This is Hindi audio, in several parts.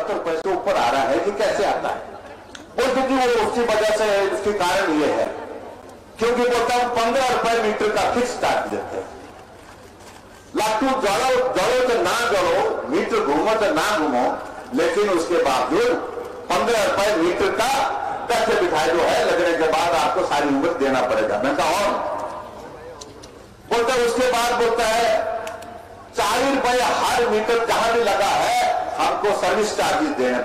70 पैसे ऊपर आ रहा है, ये कैसे आता है? बोलते कि वो उसकी वजह से है, उसके कारण ये है क्योंकि बोलता हूं 15 रुपए मीटर का फिक्स चार्ज देते हैं। लाटू जड़ो तो ना जड़ो, मीटर घूमो तो ना घूमो, लेकिन उसके बावजूद 15 रुपए मीटर का कच्चे बिठाई जो है लगने के बाद आपको सारी उम्र देना पड़ेगा। मैं कहा और बोलता है, उसके बाद बोलता है 40 रुपए हर मीटर जहां भी लगा है हमको सर्विस चार्जेस लेने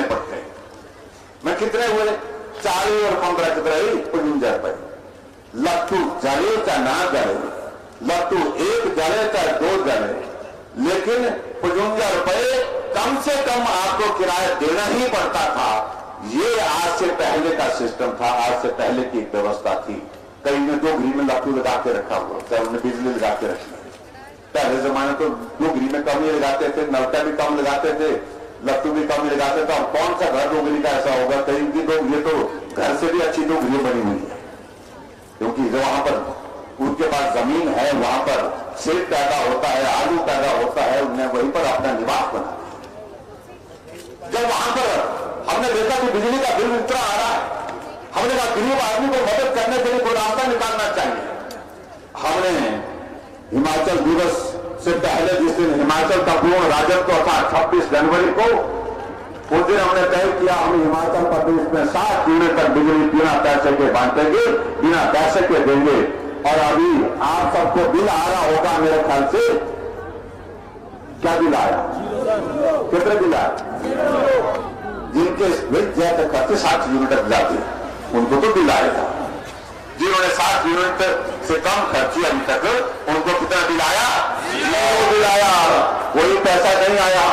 पड़ते हैं। मैं कितने हुए? 40 और 15 कितने ही? 55 रुपए। लट्टू जले चाहे ना जले, लट्टू एक जले चाहे 2 जले, लेकिन 55 रुपए कम से कम आपको किराया देना ही पड़ता था। ये आज से पहले का सिस्टम था, आज से पहले की एक व्यवस्था थी। कई ने 2 घड़ी में लट्टू लगा के रखा हुआ, चाहे उन्हें बिजली लगा के रखी। पहले जमाने तो 2 घड़ी में कम ही लगाते थे, नलका भी कम लगाते थे, लट्टू भी कम ही लगाते थे। अब कौन सा घर 2 घड़ी का ऐसा होगा? कहीं की लोग ये तो घर से भी अच्छी 2 घड़ी बनी हुई है, क्योंकि जो वहां पर उनके पास जमीन है, वहां पर सेब पैदा होता है, आलू पैदा होता है, उन्हें वहीं पर अपना निवास बना। जब वहां पर हमने देखा कि बिजली का बिल इतना आ रहा है, हमने कहा गरीब आदमी को मदद करने के लिए कोई रास्ता निकालना चाहिए। हमने हिमाचल दिवस से पहले जिस दिन हिमाचल का पूर्ण राजत्व था 26 जनवरी को, उस दिन हमने तय किया हम हिमाचल प्रदेश में 7 यूनिट तक बिजली बिना पैसे के बांटेंगे, बिना पैसे के देंगे। और अभी आप सबको बिल आ रहा होगा मेरे ख्याल से, क्या बिल आया? कितने बिल आया? जिनके ज्यादा खर्चे 7 यूनिट तक जाते उनको तो बिल आएगा। जिन्होंने 7 यूनिट से कम खर्ची अभी तक, उनको कितना बिल आया? 0 बिल आया, कोई पैसा नहीं आया।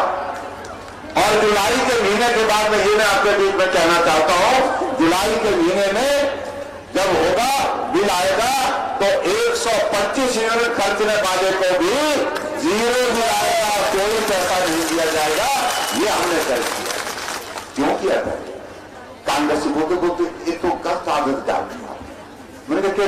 और जुलाई के महीने के बाद में ये मैं आपके बीच में कहना चाहता हूं, जुलाई के महीने में जब होगा बिल आएगा तो 125 यूनिट खर्चने वाले को भी 0 बिल आएगा, कोई पैसा नहीं दिया जाएगा। ये हमने तय किया। क्यों किया था? कांग्रेस बोलते बोलते ये तो गलत आदत डाल दिया। मैंने कहा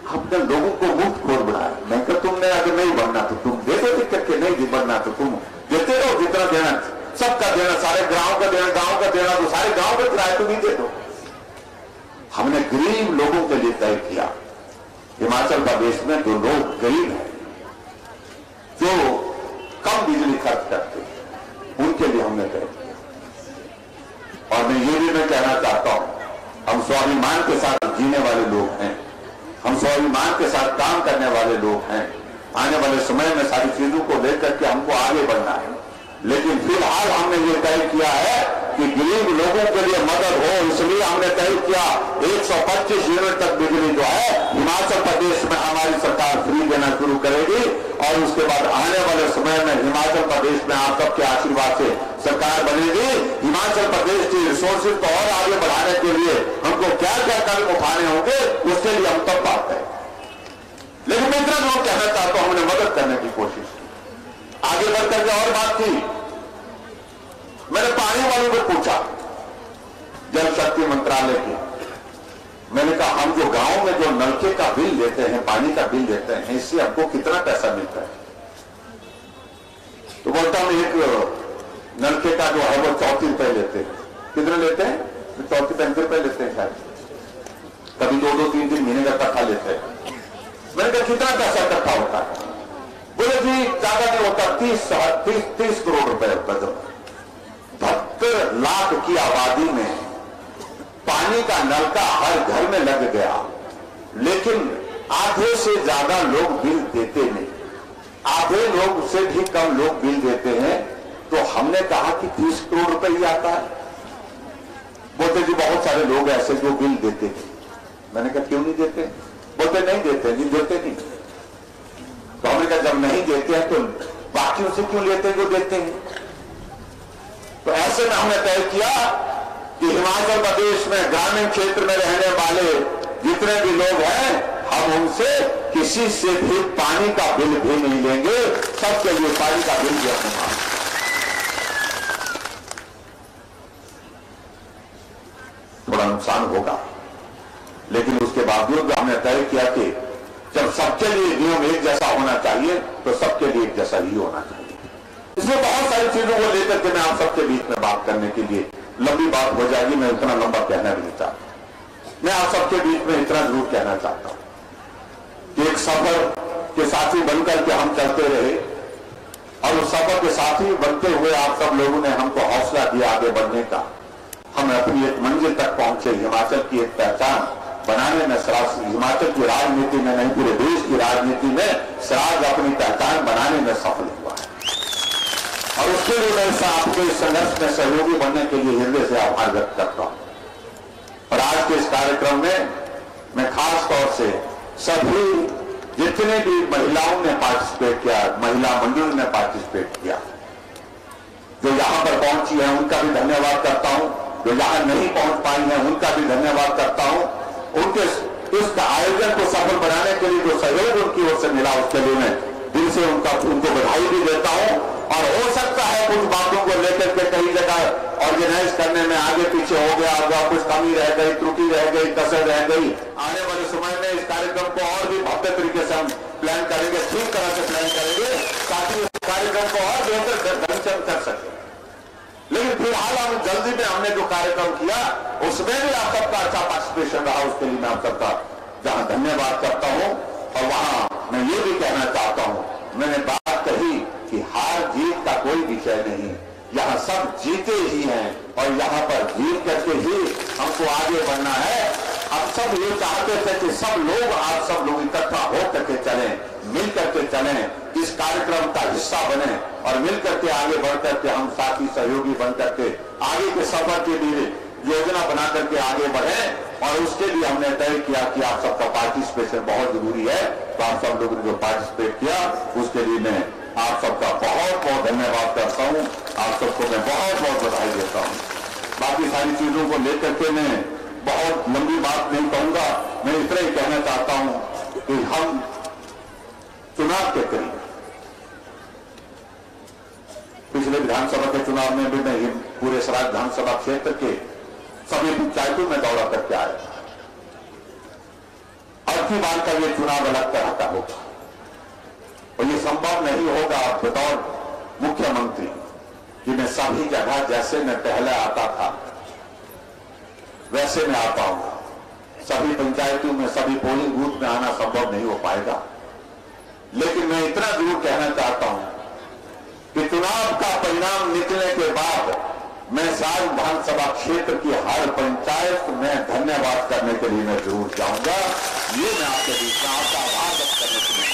हमने लोगों को मुफ्त खोर बनाया। मैं कहा तुमने अगर नहीं बनना तो तुम दे दो करके, नहीं बनना तो तुम देते रहो, जितना देना सबका देना, सारे गांव का देना, गांव का देना तो सारे गांव का किराया तो नहीं दे दो। हमने गरीब लोगों के लिए तय किया। हिमाचल प्रदेश में जो लोग गरीब हैं, जो कम बिजली खर्च करते हैं, उनके लिए हमने तय किया। और मैं ये भी मैं कहना चाहता हूं, हम स्वाभिमान के साथ जीने वाले लोग हैं, हम स्वाभिमान के साथ काम करने वाले लोग हैं। आने वाले समय में सारी चीजों को लेकर के हमको आगे बढ़ना है, लेकिन फिलहाल हमने ये तय किया है कि गरीब लोगों के लिए मदद हो, इसलिए हमने तय किया 125 यूनिट तक बिजली जो है हिमाचल प्रदेश में हमारी सरकार फ्री देना शुरू करेगी। और उसके बाद आने वाले समय में हिमाचल प्रदेश में आप सबके आशीर्वाद से सरकार बनेगी। हिमाचल प्रदेश की रिसोर्सेज को और आगे बढ़ाने के लिए हमको क्या क्या कदम उठाने होंगे, उसके लिए हम तब बात करें। लेकिन मैं इतना जो कहना चाहता हूं, हमने मदद करने की कोशिश की। आगे बढ़ करके और बात की, मैंने पानी वालों को पूछा, जल शक्ति मंत्रालय की, मैंने कहा हम जो गांव में जो नलके का बिल देते हैं, पानी का बिल देते हैं, इससे हमको कितना पैसा मिलता है? तो बोलता हूं एक नलके का जो है वो 34 रुपए लेते हैं। कितने लेते हैं? 34-35 रुपए लेते हैं शायद, कभी 2-2, 3-3 महीने का इकट्ठा लेते हैं। मैंने कहा कितना पैसा इकट्ठा होता है? बोले जी ज्यादा नहीं होता, 30 करोड़ रुपए होता। जब 72 लाख की आबादी में पानी का नलका हर घर में लग गया, लेकिन आधे से ज्यादा लोग बिल देते नहीं, आधे लोग से भी कम लोग बिल देते हैं। तो हमने कहा कि 30 करोड़ रुपए ही आता है। बोलते जी बहुत सारे लोग ऐसे जो बिल देते हैं। मैंने कहा क्यों नहीं देते? बोलते नहीं देते, नहीं देते नहीं। तो हमने कहा जब नहीं देते हैं तो बाकियों से क्यों लेते हैं जो देते हैं? तो ऐसे में हमने तय किया कि हिमाचल प्रदेश में ग्रामीण क्षेत्र में रहने वाले जितने भी लोग हैं, हम उनसे किसी से भी पानी का बिल भी नहीं लेंगे। सबके लिए पानी का बिल भी अपने पास। थोड़ा नुकसान होगा, लेकिन उसके बावजूद हमने तय किया कि जब सबके लिए नियम एक जैसा होना चाहिए तो सबके लिए एक जैसा ही होना चाहिए। इसमें बहुत सारी चीजों को लेकर के मैं आप सबके बीच में बात करने के लिए, लंबी बात हो जाएगी, मैं उतना लंबा कहना नहीं चाहता। मैं आप सबके बीच में इतना जरूर कहना चाहता हूं कि एक सफर के साथी बनकर के हम चलते रहे और उस सफर के साथी बनते हुए आप सब लोगों ने हमको हौसला दिया आगे बढ़ने का। हम अपनी एक मंजिल तक पहुंचे, हिमाचल की एक पहचान बनाने में, हिमाचल की राजनीति में नहीं पूरे देश की राजनीति में सिराज अपनी पहचान बनाने में सफल हुआ है और उसके लिए मैं आपके इस संघर्ष में सहयोगी बनने के लिए हृदय से आभार व्यक्त करता हूं। और आज के इस कार्यक्रम में मैं खास तौर से सभी जितने भी महिलाओं ने पार्टिसिपेट किया, महिला मंडल ने पार्टिसिपेट किया, जो यहां पर पहुंची है उनका भी धन्यवाद करता हूं, जो यहां नहीं पहुंच पाई है उनका भी धन्यवाद करता हूं। उनके इस आयोजन को सफल बनाने के लिए जो सहयोग उनकी ओर से मिला उसके लिए मैं दिल से उनको बधाई भी देता हूं। और हो सकता है कुछ बातों को लेकर के कई जगह ऑर्गेनाइज करने में आगे पीछे हो गया होगा, कुछ कमी रह गई, त्रुटि रह गई, कसर रह गई। आने वाले समय में इस कार्यक्रम को और भी भव्य तरीके से हम प्लान करेंगे, ठीक तरह से प्लान करेंगे ताकि इस कार्यक्रम को और बेहतर ढंग से कर सके। लेकिन फिलहाल हम जल्दी में हमने जो कार्यक्रम किया उसमें भी आप सबका अच्छा पार्टिसिपेशन रहा, उसके लिए मैं आप सबका जहां धन्यवाद करता हूं। और वहां मैं ये भी कहना चाहता हूं, मैंने बात कही कि हार जीत का कोई विषय नहीं, यहां सब जीते ही हैं और यहां पर जीत करके ही हमको आगे बढ़ना है। हम सब ये चाहते थे कि सब लोग, आप सब लोग इकट्ठा हो करके चलें, मिल करके चलें, इस कार्यक्रम का हिस्सा बने और मिल करके आगे बढ़ करके हम साथी सहयोगी बन करके आगे के सफर के लिए योजना बना करके आगे बढ़े। और उसके लिए हमने तय किया कि आप सबका पार्टिसिपेशन बहुत जरूरी है। तो आप सब लोगों ने जो पार्टिसिपेट किया उसके लिए मैं आप सबका बहुत बहुत धन्यवाद करता हूं, आप सबको मैं बहुत बहुत बधाई देता हूं। बाकी सारी चीजों को लेकर के मैं बहुत लंबी बात नहीं कहूंगा, मैं इतना ही कहना चाहता हूं कि हम चुनाव के करीब, पिछले विधानसभा के चुनाव में भी मैं पूरे सराज विधानसभा क्षेत्र के सभी पंचायतों में दौरा करके आया था। अब की बार का ये चुनाव अलग तरह का होगा और ये संभव नहीं होगा बतौर मुख्यमंत्री कि मैं सभी जगह जैसे मैं पहले आता था वैसे मैं आता हूं। सभी पंचायतों में, सभी पोलिंग बूथ में आना संभव नहीं हो पाएगा। लेकिन मैं इतना जरूर कहना चाहता हूं कि चुनाव का परिणाम निकलने के बाद मैं साल विधानसभा क्षेत्र की हर पंचायत में धन्यवाद करने के लिए मैं जरूर जाऊंगा। ये मैं आपके बीच में आपका आभार व्यक्त करने के लिए,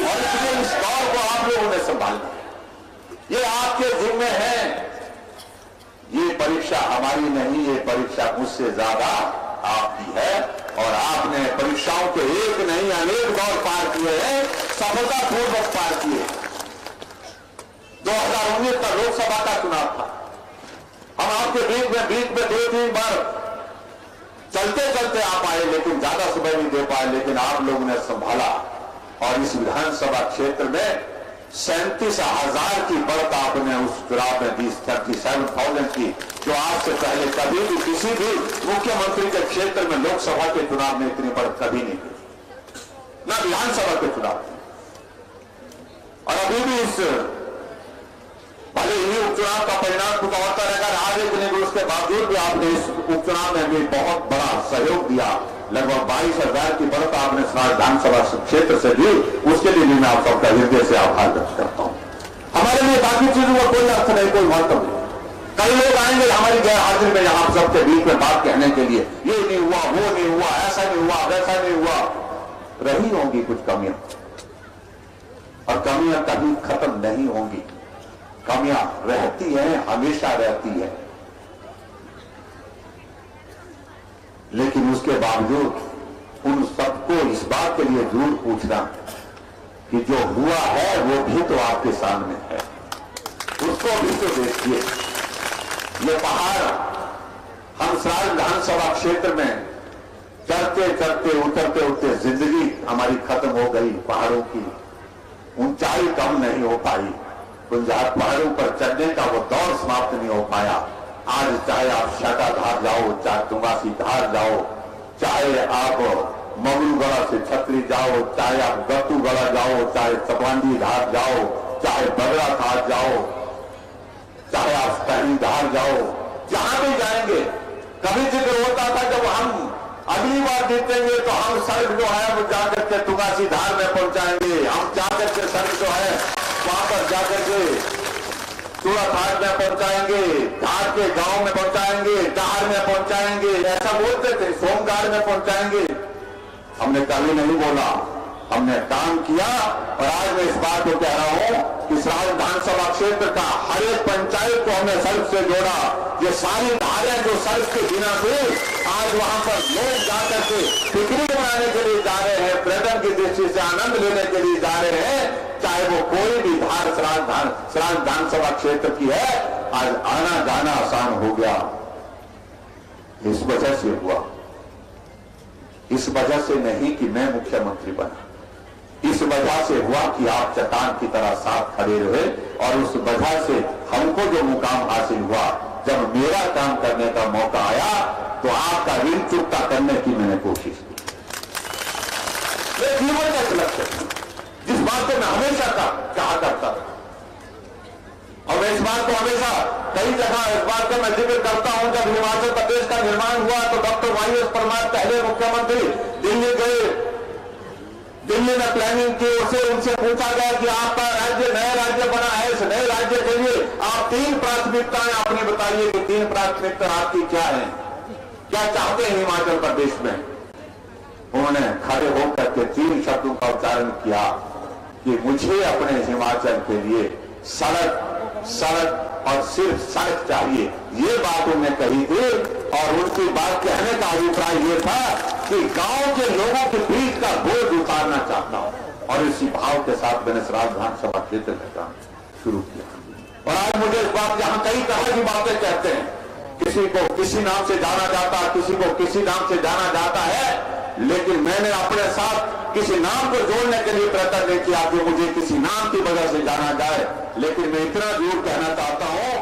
और इसलिए इस दौर को आप लोगों ने संभालना, ये आपके जिम्मे है। ये परीक्षा हमारी नहीं, ये परीक्षा मुझसे ज्यादा आपकी है और आपने परीक्षाओं के एक नहीं अनेक दौर पार किए हैं, सफलतापूर्वक पार किए। 2019 का लोकसभा का चुनाव था, हम आपके बीच में 2-3 बार चलते चलते आप आए, लेकिन ज्यादा समय नहीं दे पाए, लेकिन आप लोगों ने संभाला और इस विधानसभा क्षेत्र में 37,000 की बढ़त आपने उस चुनाव में दी, 37,000 की, जो आज से पहले कभी भी किसी भी मुख्यमंत्री के क्षेत्र में लोकसभा के चुनाव में इतनी बढ़त कभी नहीं हुई, न विधानसभा के चुनाव में। और अभी भी इस भले ही उपचुनाव का परिणाम कुछ और तरह रहा, लेकिन उसके बावजूद भी आपने इस उपचुनाव में भी बहुत बड़ा सहयोग दिया। लगभग 22,000 की बढ़त आपने विधानसभा क्षेत्र से दी, उसके लिए भी मैं आप सबका हृदय से आभार व्यक्त करता हूं। हमारे लिए बाकी चीजों का कोई अर्थ नहीं, कोई महत्व नहीं। कई लोग आएंगे हमारी गैर हाजिरी में यहाँ सबके बीच में बात कहने के लिए, ये नहीं हुआ, वो नहीं हुआ, ऐसा नहीं हुआ, वैसा नहीं हुआ। रही होंगी कुछ कमियां और कमियां कभी खत्म नहीं होंगी, कमियां रहती हैं, हमेशा रहती है। लेकिन उसके बावजूद उन सबको इस बात के लिए जरूर पूछना कि जो हुआ है वो भी तो आपके सामने है, उसको भी तो देखिए। ये पहाड़ हम सराज विधानसभा क्षेत्र में चढ़ते चढ़ते उतरते उतरते जिंदगी हमारी खत्म हो गई। पहाड़ों की ऊंचाई कम नहीं हो पाई, पहाड़ों पर चढ़ने का वो दौर समाप्त नहीं हो पाया। आज चाहे आप शाटाधार जाओ, चाहे तुंगासी धार जाओ, चाहे आप मगरूगढ़ा से छतरी जाओ, चाहे आप गट्टूगढ़ा जाओ, चाहे तपवांडी धार जाओ, चाहे बगड़ा घाट जाओ, चाहे आप कहीं धार जाओ, जहां भी जाएंगे कभी जिक्र होता था जब हम अगली बार जीतेंगे तो हम सड़क जो है वो जाकर के तुगासी धार में पहुंचाएंगे, हम जाकर के सड़क जो है वहां पर जाकर के सूरत हाट में पहुंचाएंगे, घाट के गांव में पहुंचाएंगे, डार में पहुंचाएंगे, ऐसा बोलते थे, सोमगार में पहुंचाएंगे। हमने कभी नहीं बोला, हमने काम किया। और आज मैं इस बात को कह रहा हूं कि सराज विधानसभा क्षेत्र का हर एक पंचायत को हमने सड़क से जोड़ा। ये सारी धारें जो सड़क के बिना थे, आज वहां पर लोग जाकर के पिकनिक मनाने के लिए जा रहे हैं, पर्यटन की दृष्टि से आनंद लेने के लिए जा रहे हैं, चाहे वो कोई भी धार सराज विधानसभा क्षेत्र की है। आज आना जाना आसान हो गया। इस वजह से हुआ, इस वजह से नहीं कि मैं मुख्यमंत्री बना, इस वजह से हुआ कि आप चट्टान की तरह साथ खड़े रहे। और उस वजह से हमको जो मुकाम हासिल हुआ, जब मेरा काम करने का मौका आया तो आपका ऋण चुकता करने की मैंने कोशिश की। ये जीवन का लक्ष्य था, जिस बात को मैं हमेशा कहा करता था। और मैं इस बात को हमेशा कई जगह इस बात का मैं जिक्र करता हूं। जब हिमाचल प्रदेश का निर्माण हुआ तो डॉक्टर वाईएस परमार पहले मुख्यमंत्री दिल्ली गए, दिल्ली में प्लानिंग की, उनसे पूछा गया कि आपका राज्य नया राज्य बना है, इस नए राज्य के लिए आप 3 प्राथमिकताएं आपने बताइए कि 3 प्राथमिकता आपकी क्या है, क्या चाहते हैं हिमाचल प्रदेश में। उन्होंने खड़े होकर के 3 शब्दों का उच्चारण किया कि मुझे अपने हिमाचल के लिए सड़क सड़क और सिर्फ सड़क चाहिए। ये बात उन्होंने कही थी। और उनकी बात कहने का अभिप्राय ये था कि गांव के लोगों के बीच का बोझ उतारना चाहता हूं। और इसी भाव के साथ मैंने सराज विधानसभा क्षेत्र में काम शुरू किया। और आज मुझे इस बात, जहां कई तरह की बातें कहते हैं, किसी को किसी नाम से जाना जाता है, किसी को किसी नाम से जाना जाता है, लेकिन मैंने अपने साथ किसी नाम को जोड़ने के लिए प्रयत्न नहीं किया कि मुझे किसी नाम की वजह से जाना जाए। लेकिन मैं इतना जरूर कहना चाहता हूं।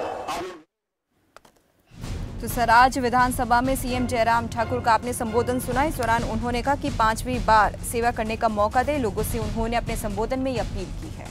तो सराज विधानसभा में सीएम जयराम ठाकुर का आपने संबोधन सुना। इस दौरान उन्होंने कहा कि 5वीं बार सेवा करने का मौका दे, लोगों से उन्होंने अपने संबोधन में ये अपील की है।